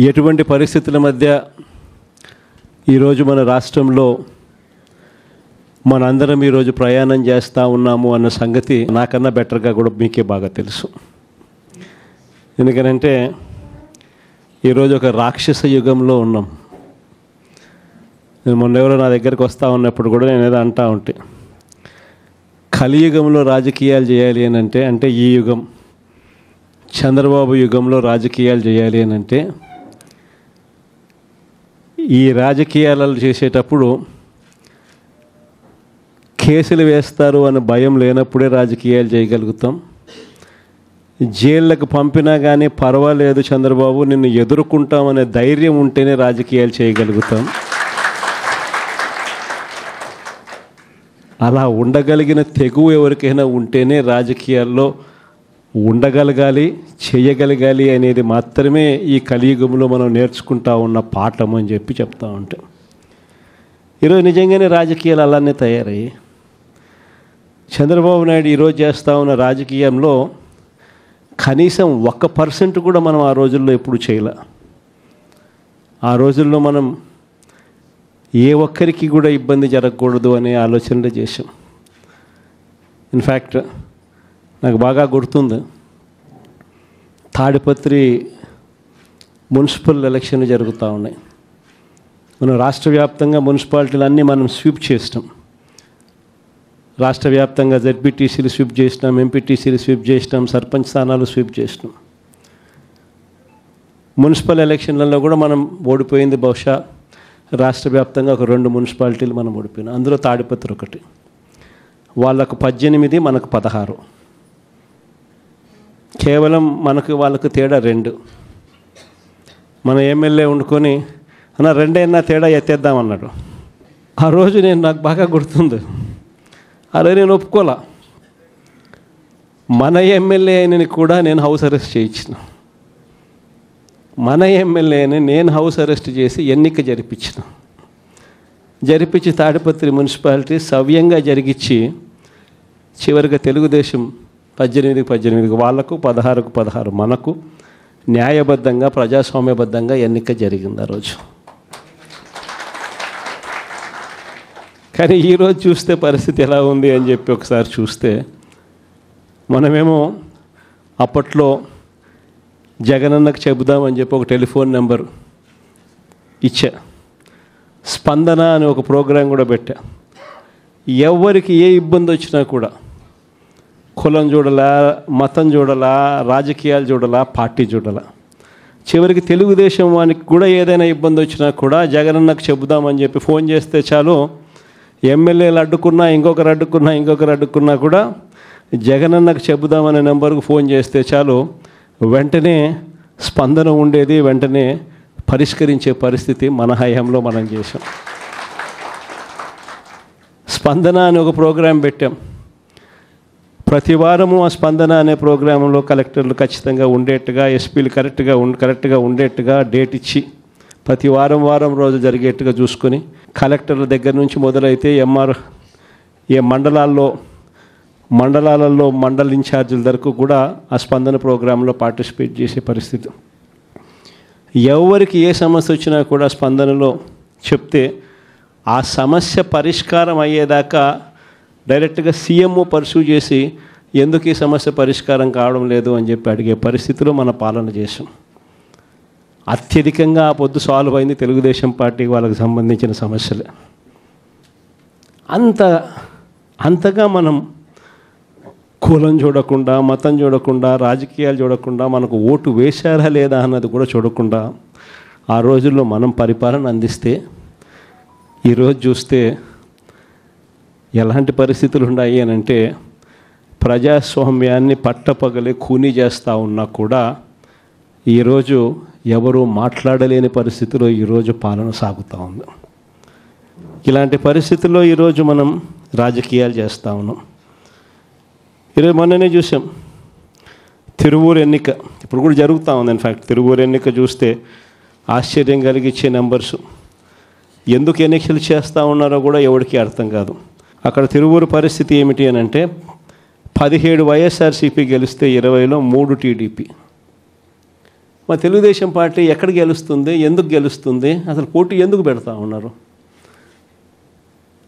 ఎటువంటి పరిస్థితుల మధ్య ఈరోజు మన రాష్ట్రంలో మనందరం ఈరోజు ప్రయాణం చేస్తూ ఉన్నాము అన్న సంగతి నాకన్నా బెటర్గా కూడా మీకే బాగా తెలుసు. ఎందుకనంటే ఈరోజు ఒక రాక్షస యుగంలో ఉన్నాం. నేను మొన్న ఎవరో నా దగ్గరికి వస్తూ ఉన్నప్పుడు కూడా నేను ఏదో అంటూ ఉంటే, కలియుగంలో రాజకీయాలు చేయాలి అని అంటే ఈ యుగం చంద్రబాబు యుగంలో రాజకీయాలు చేయాలి అని అంటే ఈ రాజకీయాలు చేసేటప్పుడు కేసులు వేస్తారు అనే భయం లేనప్పుడే రాజకీయాలు చేయగలుగుతాం. జైళ్ళకు పంపినా కానీ పర్వాలేదు చంద్రబాబు నిన్ను ఎదుర్కొంటామనే ధైర్యం ఉంటేనే రాజకీయాలు చేయగలుగుతాం. అలా ఉండగలిగిన తెగువ ఎవరికైనా ఉంటేనే రాజకీయాల్లో ఉండగలగాలి, చేయగలగాలి అనేది మాత్రమే ఈ కలియుగంలో మనం నేర్చుకుంటా ఉన్న పాఠం అని చెప్పి చెప్తా ఉంటాం. ఈరోజు నిజంగానే రాజకీయాలు అలానే తయారయ్యి చంద్రబాబు నాయుడు ఈరోజు చేస్తూ ఉన్న రాజకీయంలో కనీసం 1% కూడా మనం ఆ రోజుల్లో ఎప్పుడు చేయలే. ఆ రోజుల్లో మనం ఏ ఒక్కరికి కూడా ఇబ్బంది జరగకూడదు అనే ఆలోచనలు చేశాం. ఇన్ఫ్యాక్ట్ నాకు బాగా గుర్తుంది, తాడిపత్రి మున్సిపల్ ఎలక్షన్లు జరుగుతూ ఉన్నాయి. మనం రాష్ట్ర వ్యాప్తంగా మున్సిపాలిటీలు అన్నీ మనం స్వీప్ చేసినాం. రాష్ట్ర వ్యాప్తంగా జెడ్పీటీసీలు స్వీప్ చేసినాం, ఎంపీటీసీలు స్వీప్ చేసినాం, సర్పంచ్ స్థానాలు స్వీప్ చేసినాం. మున్సిపల్ ఎలక్షన్లలో కూడా మనం ఓడిపోయింది బహుశా రాష్ట్ర వ్యాప్తంగా ఒక 2 మున్సిపాలిటీలు మనం ఓడిపోయినాం. అందులో తాడిపత్రి ఒకటి. వాళ్ళకు 18, మనకు 16. కేవలం వాళ్ళకు తేడా 2. మన ఎమ్మెల్యే వండుకొని అన్న 2 అయినా తేడా ఎత్తేద్దామన్నాడు. ఆ రోజు నాకు బాగా గుర్తుంది, అలా నేను ఒప్పుకోలా. మన ఎమ్మెల్యే అయినని కూడా నేను హౌస్ అరెస్ట్ చేయించిన. మన ఎమ్మెల్యేని నేను హౌస్ అరెస్ట్ చేసి ఎన్నిక జరిపించి తాడిపత్రి మున్సిపాలిటీ సవ్యంగా జరిగించి చివరిగా తెలుగుదేశం 18 వాళ్ళకు, 16 మనకు న్యాయబద్ధంగా ప్రజాస్వామ్యబద్ధంగా ఎన్నిక జరిగింది ఆ రోజు. కానీ ఈరోజు చూస్తే పరిస్థితి ఎలా ఉంది అని చెప్పి ఒకసారి చూస్తే, మనమేమో అప్పట్లో జగనన్నకు చెబుదామని చెప్పి ఒక టెలిఫోన్ నెంబర్ ఇచ్చా, స్పందన అని ఒక ప్రోగ్రాం కూడా పెట్టా. ఎవరికి ఏ ఇబ్బంది వచ్చినా కూడా కులం చూడలా, మతం చూడలా, రాజకీయాలు చూడలా, పార్టీ చూడలా, చివరికి తెలుగుదేశం వానికి కూడా ఏదైనా ఇబ్బంది వచ్చినా కూడా జగనన్నకు చెబుదామని చెప్పి ఫోన్ చేస్తే చాలు, ఎమ్మెల్యేలు అడ్డుకున్నా, ఇంకొకరు అడ్డుకున్నా కూడా జగనన్నకు చెబుదామనే నెంబర్కు ఫోన్ చేస్తే చాలు వెంటనే స్పందన ఉండేది, వెంటనే పరిష్కరించే పరిస్థితి మన హయాంలో మనం చేసాం. స్పందన అని ఒక ప్రోగ్రాం పెట్టాం. ప్రతి వారము ఆ స్పందన అనే ప్రోగ్రాంలో కలెక్టర్లు ఖచ్చితంగా ఉండేట్టుగా, ఎస్పీలు కరెక్ట్గా ఉండేట్టుగా డేట్ ఇచ్చి ప్రతి వారం రోజు జరిగేట్టుగా చూసుకొని, కలెక్టర్ల దగ్గర నుంచి మొదలైతే ఏ మండలాలలో మండల ఇన్ఛార్జీల వరకు కూడా ఆ స్పందన ప్రోగ్రాంలో పార్టిసిపేట్ చేసే పరిస్థితి. ఎవరికి ఏ సమస్య వచ్చినా కూడా స్పందనలో చెప్తే ఆ సమస్య పరిష్కారం అయ్యేదాకా డైరెక్ట్గా సీఎంఓ పర్సూ చేసి ఎందుకు ఈ సమస్య పరిష్కారం కావడం లేదు అని చెప్పి అడిగే పరిస్థితిలో మన పాలన చేసాం. అత్యధికంగా ఆ పొద్దు సాల్వ్ అయింది తెలుగుదేశం పార్టీకి వాళ్ళకి సంబంధించిన సమస్యలే. అంతగా మనం కులం చూడకుండా, మతం చూడకుండా, రాజకీయాలు చూడకుండా, మనకు ఓటు వేశారా లేదా అన్నది కూడా చూడకుండా ఆ రోజుల్లో మనం పరిపాలన అందిస్తే, ఈరోజు చూస్తే ఎలాంటి పరిస్థితులు ఉన్నాయి అని అంటే, ప్రజాస్వామ్యాన్ని పట్టపగలే ఖూనీ చేస్తూ ఉన్నా కూడా ఈరోజు ఎవరు మాట్లాడలేని పరిస్థితిలో ఈరోజు పాలన సాగుతూ ఉంది. ఇలాంటి పరిస్థితుల్లో ఈరోజు మనం రాజకీయాలు చేస్తూ ఉన్నాం. ఈరోజు మొన్ననే చూసాం తిరువూరు ఎన్నిక, ఇప్పుడు కూడా జరుగుతూ ఉంది. ఇన్ఫ్యాక్ట్ తిరువూరు ఎన్నిక చూస్తే ఆశ్చర్యం కలిగించే నెంబర్స్. ఎందుకు ఎన్నికలు చేస్తూ ఉన్నారో కూడా ఎవరికి అర్థం కాదు. అక్కడ తిరువూరు పరిస్థితి ఏమిటి అని అంటే, 17 వైఎస్ఆర్సీపీ గెలిస్తే 20లో 3 టీడీపీ. మరి తెలుగుదేశం పార్టీ ఎక్కడ గెలుస్తుంది, ఎందుకు గెలుస్తుంది, అసలు పోటీ ఎందుకు పెడతా ఉన్నారు?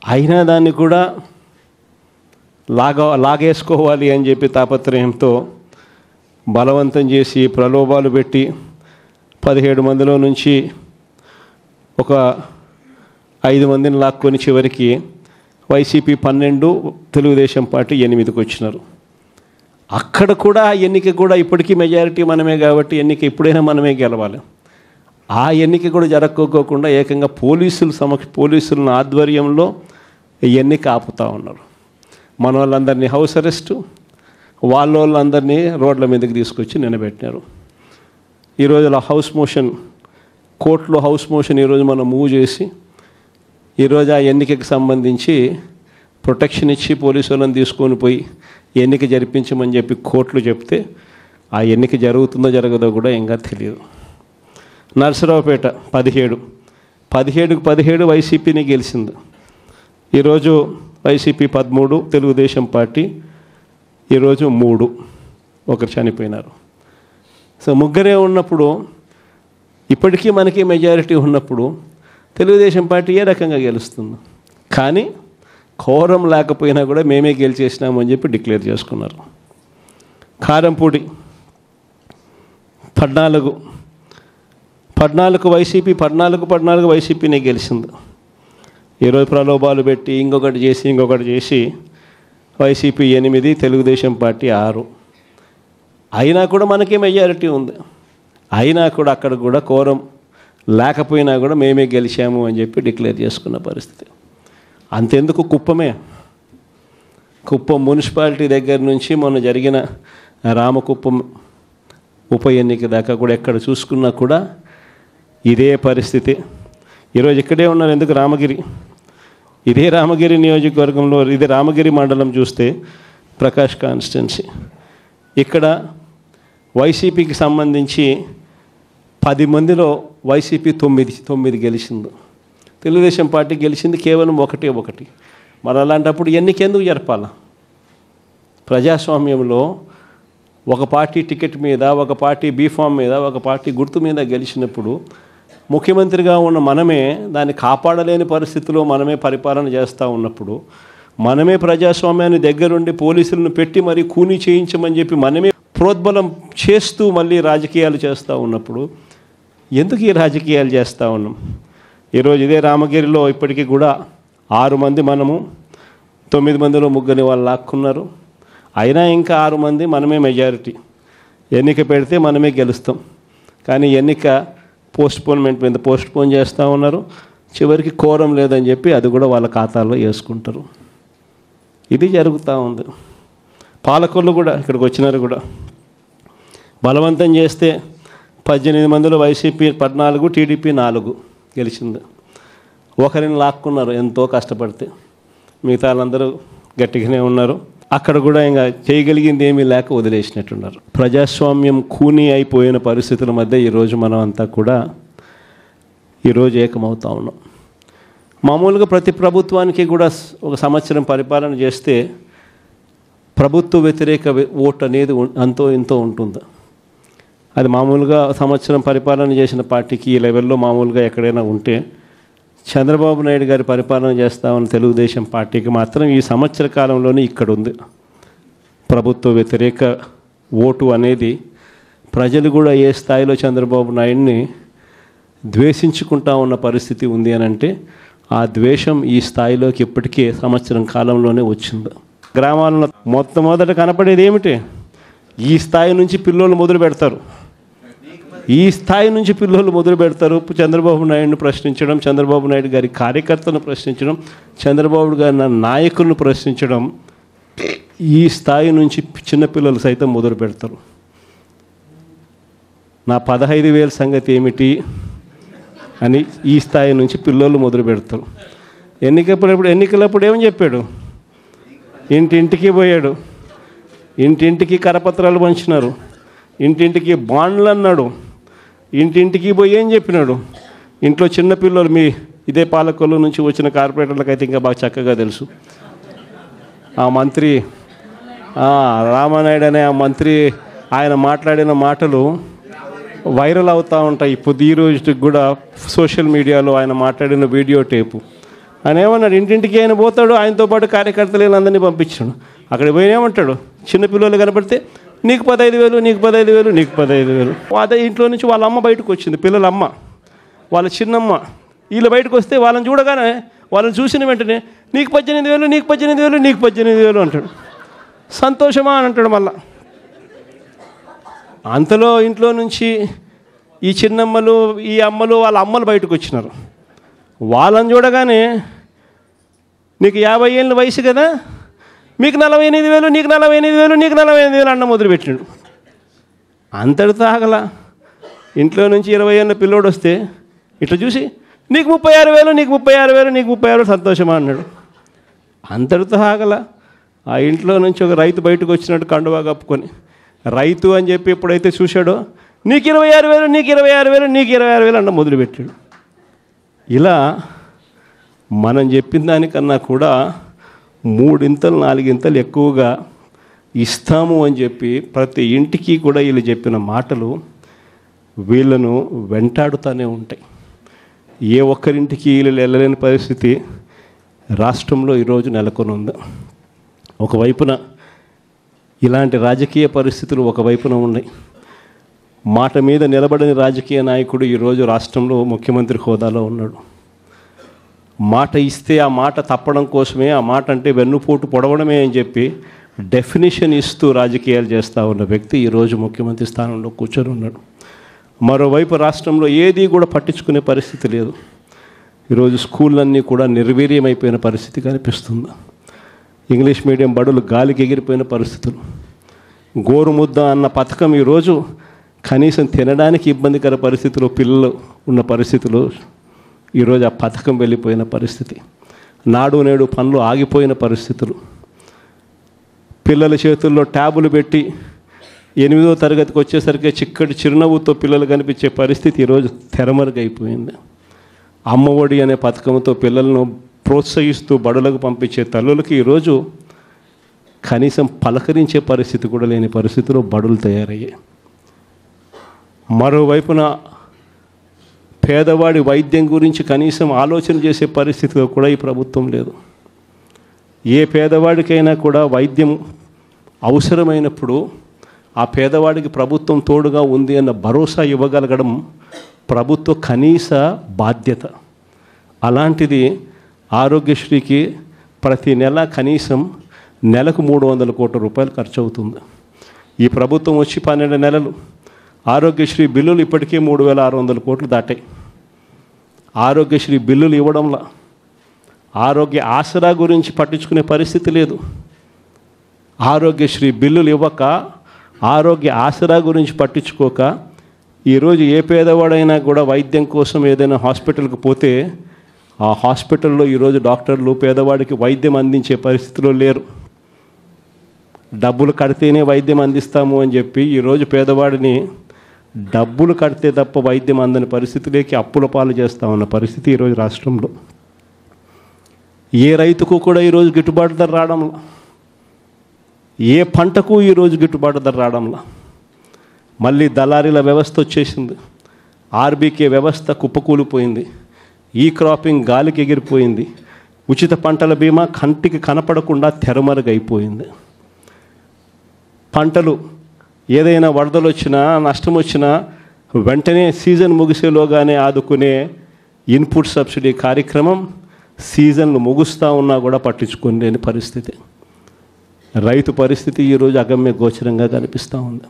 అయినా దాన్ని కూడా లాగేసుకోవాలి అని చెప్పి తాపత్రయంతో బలవంతం చేసి ప్రలోభాలు పెట్టి 17 మందిలో నుంచి ఒక 5 మందిని లాక్కొని చివరికి వైసీపీ 12, తెలుగుదేశం పార్టీ 8కి వచ్చినారు. అక్కడ కూడా ఎన్నిక కూడా ఇప్పటికీ మెజారిటీ మనమే కాబట్టి ఎన్నిక ఎప్పుడైనా మనమే గెలవాలి. ఆ ఎన్నిక కూడా జరగకోకుండా ఏకంగా పోలీసుల ఆధ్వర్యంలో ఎన్నిక ఆపుతూ ఉన్నారు. మన వాళ్ళందరినీ హౌస్ అరెస్టు, వాళ్ళందరినీ రోడ్ల మీదకి తీసుకొచ్చి నిలబెట్టినారు. ఈరోజు హౌస్ మోషన్, కోర్టులో హౌస్ మోషన్ ఈరోజు మనం మూవ్ చేసి ఈరోజు ఆ ఎన్నికకి సంబంధించి ప్రొటెక్షన్ ఇచ్చి పోలీసు వాళ్ళని తీసుకొని పోయి ఎన్నిక జరిపించమని చెప్పి కోర్టులు చెప్తే ఆ ఎన్నిక జరుగుతుందో జరగదో కూడా ఇంకా తెలియదు. నరసరావుపేట 17కి 17 వైసీపీని గెలిచింది. ఈరోజు వైసీపీ 13, తెలుగుదేశం పార్టీ ఈరోజు 3, ఒకరు చనిపోయినారు. సో ముగ్గురే ఉన్నప్పుడు, ఇప్పటికీ మనకి మెజారిటీ ఉన్నప్పుడు తెలుగుదేశం పార్టీ ఏ రకంగా గెలుస్తుంది? కానీ కోరం లేకపోయినా కూడా మేమే గెలిచేసినామని చెప్పి డిక్లేర్ చేసుకున్నారు. కారంపూడి 14 వైసీపీ, 14 వైసీపీనే గెలిచింది. ఈరోజు ప్రలోభాలు పెట్టి ఇంకొకటి చేసి వైసీపీ 8, తెలుగుదేశం పార్టీ 6. అయినా కూడా మనకే మెజారిటీ ఉంది. అయినా కూడా అక్కడ కూడా కోరం లేకపోయినా కూడా మేమే గెలిచాము అని చెప్పి డిక్లేర్ చేసుకున్న పరిస్థితి. అంతెందుకు, కుప్పం మున్సిపాలిటీ దగ్గర నుంచి మొన్న జరిగిన రామకుప్పం ఉప ఎన్నిక దాకా కూడా ఎక్కడ చూసుకున్నా కూడా ఇదే పరిస్థితి. ఈరోజు ఇక్కడే ఉన్నారు. ఎందుకు? ఇదే రామగిరి నియోజకవర్గంలో, ఇదే రామగిరి మండలం చూస్తే ప్రకాష్ కాన్స్టిట్యున్సీ, ఇక్కడ వైసీపీకి సంబంధించి 10 మందిలో వైసీపీ 9 గెలిచింది. తెలుగుదేశం పార్టీ గెలిచింది కేవలం 1. మరి అలాంటప్పుడు ఎన్నికెందుకు జరపాలా? ప్రజాస్వామ్యంలో ఒక పార్టీ టికెట్ మీద, ఒక పార్టీ బీఫామ్ మీద, ఒక పార్టీ గుర్తు మీద గెలిచినప్పుడు ముఖ్యమంత్రిగా ఉన్న మనమే దాన్ని కాపాడలేని పరిస్థితిలో మనమే పరిపాలన చేస్తూ ఉన్నప్పుడు, మనమే ప్రజాస్వామ్యాన్ని దగ్గరుండి పోలీసులను పెట్టి మరీ కూనీ చేయించమని చెప్పి మనమే ప్రోద్బలం చేస్తూ మళ్ళీ రాజకీయాలు చేస్తూ ఉన్నప్పుడు ఎందుకు ఈ రాజకీయాలు చేస్తూ ఉన్నాం? ఈరోజు ఇదే రామగిరిలో ఇప్పటికీ కూడా 6 మంది మనము, 9 మందిలో 3 వాళ్ళు లాక్కున్నారు. అయినా ఇంకా 6 మంది మనమే మెజారిటీ. ఎన్నిక పెడితే మనమే గెలుస్తాం. కానీ ఎన్నిక పోస్ట్పోన్ చేస్తూ ఉన్నారు. చివరికి కోరం లేదని చెప్పి అది కూడా వాళ్ళ ఖాతాల్లో వేసుకుంటారు. ఇది జరుగుతూ ఉంది. పాలకొల్లు కూడా ఇక్కడికి వచ్చినారు కూడా బలవంతం చేస్తే 18 మందిలో వైసీపీ 14, టీడీపీ 4 గెలిచింది. ఒకరిని లాక్కున్నారు ఎంతో కష్టపడితే. మిగతా వాళ్ళందరూ గట్టిగానే ఉన్నారు. అక్కడ కూడా ఇంకా చేయగలిగింది ఏమీ లేక వదిలేసినట్టున్నారు. ప్రజాస్వామ్యం కూనీ అయిపోయిన పరిస్థితుల మధ్య ఈరోజు మనం అంతా కూడా ఈరోజు ఏకమవుతా ఉన్నాం. మామూలుగా ప్రతి ప్రభుత్వానికి కూడా ఒక సంవత్సరం పరిపాలన చేస్తే ప్రభుత్వ వ్యతిరేక ఓటు అనేది అంతో ఇంతో ఉంటుంది. అది మామూలుగా సంవత్సరం పరిపాలన చేసిన పార్టీకి ఈ లెవెల్లో మామూలుగా ఎక్కడైనా ఉంటే, చంద్రబాబు నాయుడు గారి పరిపాలన చేస్తామని తెలుగుదేశం పార్టీకి మాత్రం ఈ సంవత్సర కాలంలోనే ఇక్కడ ఉంది. ప్రభుత్వ వ్యతిరేక ఓటు అనేది ప్రజలు కూడా ఏ స్థాయిలో చంద్రబాబు నాయుడిని ద్వేషించుకుంటా ఉన్న పరిస్థితి ఉంది అని అంటే, ఆ ద్వేషం ఈ స్థాయిలోకి ఇప్పటికే సంవత్సరం కాలంలోనే వచ్చింది. గ్రామాలలో మొట్టమొదట కనపడేది ఏమిటి? ఈ స్థాయి నుంచి పిల్లలు మొదలు పెడతారు. చంద్రబాబు నాయుడిని ప్రశ్నించడం, చంద్రబాబు నాయుడు గారి కార్యకర్తలను ప్రశ్నించడం, చంద్రబాబు గారి నాయకులను ప్రశ్నించడం, ఈ స్థాయి నుంచి చిన్నపిల్లలు సైతం మొదలు పెడతారు. నా 15,000 సంగతి ఏమిటి అని ఈ స్థాయి నుంచి పిల్లలు మొదలు పెడతారు. ఎన్నికలప్పుడు ఏమని చెప్పాడు? ఇంటింటికి పోయాడు, ఇంటింటికి కరపత్రాలు పంచినారు, ఇంటింటికి బాండ్లు అన్నాడు, ఇంటింటికి పోయి ఏం చెప్పినాడు? ఇంట్లో చిన్నపిల్లలు, మీ ఇదే పాలకొల్లు నుంచి వచ్చిన కార్పొరేటర్లకు అయితే ఇంకా బాగా చక్కగా తెలుసు. ఆ మంత్రి రామానాయుడు అనే ఆ మంత్రి ఆయన మాట్లాడిన మాటలు వైరల్ అవుతూ ఉంటాయి. ఇప్పుడు ఈ రోజుకి కూడా సోషల్ మీడియాలో ఆయన మాట్లాడిన వీడియో టేపు. ఆయన ఏమన్నాడు, ఇంటింటికి ఆయన పోతాడు, ఆయనతో పాటు కార్యకర్తలు అందరినీ పంపించాడు. అక్కడ పోయినేమంటాడు, చిన్నపిల్లలు కనపడితే నీకు 15,000, నీకు 15,000, నీకు 15,000. అదే ఇంట్లో నుంచి వాళ్ళ అమ్మ బయటకు వచ్చింది, పిల్లల అమ్మ, వాళ్ళ చిన్నమ్మ. వీళ్ళు బయటకు వస్తే వాళ్ళని చూడగానే, వాళ్ళని చూసిన వెంటనే నీకు 18,000, నీకు 18,000, నీకు 18,000 అంటాడు. సంతోషమా అని అంటాడు. మళ్ళా అంతలో ఇంట్లో నుంచి ఈ చిన్నమ్మలు, ఈ అమ్మలు, వాళ్ళ అమ్మలు బయటకు వచ్చినారు. వాళ్ళని చూడగానే నీకు 50 ఏళ్ళ వయసు కదా, మీకు 48,000, నీకు 48,000, నీకు 48,000 అన్న మొదలుపెట్టినాడు. అంతటితో ఆగల. ఇంట్లో నుంచి 20 ఏళ్ళ పిల్లోడు వస్తే ఇట్లా చూసి నీకు 36,000, నీకు 36,000, నీకు 36,000 సంతోషమా అన్నాడు. అంతటితో ఆగల. ఆ ఇంట్లో నుంచి ఒక రైతు బయటకు వచ్చినట్టు కండువా కప్పుకొని, రైతు అని చెప్పి ఎప్పుడైతే చూశాడో నీకు 26,000, నీకు 26,000, నీకు 26,000 అన్న మొదలుపెట్టాడు. ఇలా మనం చెప్పిన దానికన్నా కూడా 3 ఇంతలు 4 ఇంతలు ఎక్కువగా ఇస్తాము అని చెప్పి ప్రతి ఇంటికి కూడా వీళ్ళు చెప్పిన మాటలు వీళ్ళను వెంటాడుతూనే ఉంటాయి. ఏ ఒక్కరింటికి వీళ్ళు వెళ్ళలేని పరిస్థితి రాష్ట్రంలో ఈరోజు నెలకొని ఉంది. ఒకవైపున ఇలాంటి రాజకీయ పరిస్థితులు ఒకవైపున ఉన్నాయి. మాట మీద నిలబడని రాజకీయ నాయకుడు ఈరోజు రాష్ట్రంలో ముఖ్యమంత్రి హోదాలో ఉన్నాడు. మాట ఇస్తే ఆ మాట తప్పడం కోసమే, ఆ మాట అంటే వెన్నుపోటు పొడవడమే అని చెప్పి డెఫినేషన్ ఇస్తూ రాజకీయాలు చేస్తూ ఉన్న వ్యక్తి ఈరోజు ముఖ్యమంత్రి స్థానంలో కూర్చొని ఉన్నాడు. మరోవైపు రాష్ట్రంలో ఏది కూడా పట్టించుకునే పరిస్థితి లేదు. ఈరోజు స్కూళ్ళన్నీ కూడా నిర్వీర్యమైపోయిన పరిస్థితి కనిపిస్తుంది. ఇంగ్లీష్ మీడియం బడులు గాలికి ఎగిరిపోయిన పరిస్థితులు. గోరుముద్ద అన్న పథకం ఈరోజు కనీసం తినడానికి ఇబ్బందికర పరిస్థితులు పిల్లలు ఉన్న పరిస్థితులు. ఈరోజు ఆ పథకం వెళ్ళిపోయిన పరిస్థితి. నాడు నేడు పనులు ఆగిపోయిన పరిస్థితులు. పిల్లల చేతుల్లో ట్యాబులు పెట్టి 8వ తరగతికి వచ్చేసరికి చిక్కటి చిరునవ్వుతో పిల్లలు కనిపించే పరిస్థితి ఈరోజు తెరమరుగైపోయింది. అమ్మఒడి అనే పథకంతో పిల్లలను ప్రోత్సహిస్తూ బడులకు పంపించే తల్లులకి ఈరోజు కనీసం పలకరించే పరిస్థితి కూడా లేని పరిస్థితిలో బడులు తయారయ్యాయి. మరోవైపున పేదవాడి వైద్యం గురించి కనీసం ఆలోచన చేసే పరిస్థితిలో కూడా ఈ ప్రభుత్వం లేదు. ఏ పేదవాడికైనా కూడా వైద్యం అవసరమైనప్పుడు ఆ పేదవాడికి ప్రభుత్వం తోడుగా ఉంది అన్న భరోసా ఇవ్వగలగడం ప్రభుత్వ కనీస బాధ్యత. అలాంటిది ఆరోగ్యశ్రీకి ప్రతి నెల కనీసం నెలకు 300 కోట్ల రూపాయలు ఖర్చు అవుతుంది. ఈ ప్రభుత్వం వచ్చి 12 నెలలు. ఆరోగ్యశ్రీ బిల్లులు ఇప్పటికే 3,600 కోట్లు దాటాయి. ఆరోగ్యశ్రీ బిల్లులు ఇవ్వడంలో ఆరోగ్య ఆసరా గురించి పట్టించుకునే పరిస్థితి లేదు. ఆరోగ్యశ్రీ బిల్లులు ఇవ్వక, ఆరోగ్య ఆసరా గురించి పట్టించుకోక, ఈరోజు ఏ పేదవాడైనా కూడా వైద్యం కోసం ఏదైనా హాస్పిటల్కి పోతే ఆ హాస్పిటల్లో ఈరోజు డాక్టర్లు పేదవాడికి వైద్యం అందించే పరిస్థితిలో లేరు. డబ్బులు కడితేనే వైద్యం అందిస్తాము అని చెప్పి ఈరోజు పేదవాడిని డబ్బులు కడితే తప్ప వైద్యం అందని పరిస్థితిలోకి అప్పుల పాలు చేస్తూ ఉన్న పరిస్థితి ఈరోజు రాష్ట్రంలో. ఏ రైతుకు కూడా ఈరోజు గిట్టుబాటు ధర రావడంలా, ఏ పంటకు ఈరోజు గిట్టుబాటు ధర రావడంలా. మళ్ళీ దళారీల వ్యవస్థ వచ్చేసింది. ఆర్బీకే వ్యవస్థ కుప్పకూలిపోయింది. ఈ క్రాపింగ్ గాలికి ఎగిరిపోయింది. ఉచిత పంటల బీమా కంటికి కనపడకుండా తెరమరుగైపోయింది. పంటలు ఏదైనా వరదలు వచ్చినా, నష్టం వచ్చినా వెంటనే సీజన్ ముగిసేలోగానే ఆదుకునే ఇన్పుట్ సబ్సిడీ కార్యక్రమం సీజన్లు ముగుస్తూ ఉన్నా కూడా పట్టించుకోలేని పరిస్థితి. రైతు పరిస్థితి ఈరోజు అగమ్య గోచరంగా కనిపిస్తూ ఉంది.